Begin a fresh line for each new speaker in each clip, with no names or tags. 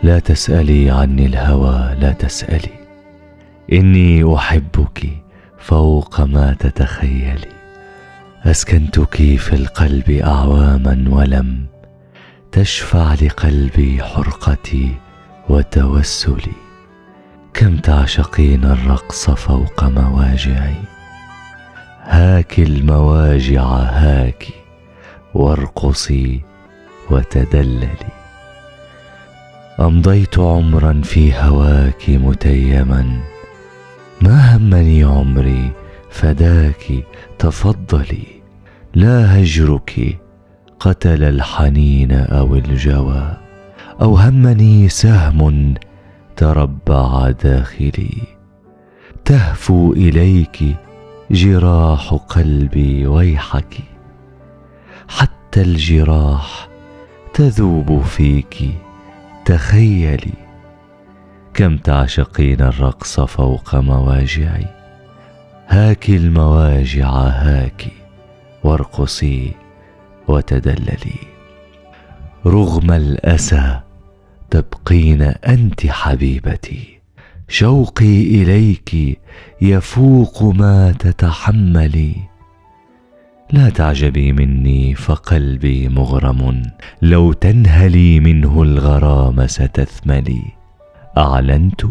لا تسألي عني الهوى، لا تسألي، إني أحبك فوق ما تتخيلي. أسكنتك في القلب أعواما ولم تشفع لقلبي حرقتي وتوسلي. كم تعشقين الرقص فوق مواجعي، هاك المواجع هاك وارقصي وتدللي. أمضيت عمرا في هواك متيما، ما همني عمري فداك تفضلي. لا هجرك قتل الحنين أو الجوى، أو همني سهم تربع داخلي. تهفو إليك جراح قلبي ويحك، حتى الجراح تذوب فيك تخيلي. كم تعشقين الرقص فوق مواجعي، هاك المواجع هاك وارقصي وتدللي. رغم الأسى تبقين أنت حبيبتي، شوقي إليك يفوق ما تتحملي. لا تعجبي مني فقلبي مغرم، لو تنهلي منه الغرام ستثملي. أعلنت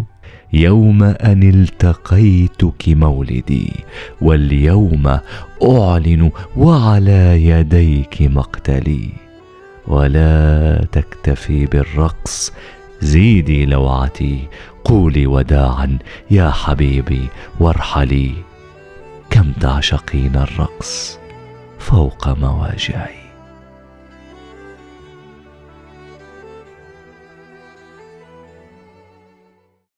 يوم أن التقيتك مولدي، واليوم أعلن وعلى يديك مقتلي. ولا تكتفي بالرقص، زيدي لوعتي، قولي وداعا يا حبيبي وارحلي. كم تعشقين الرقص فوق مواجعي.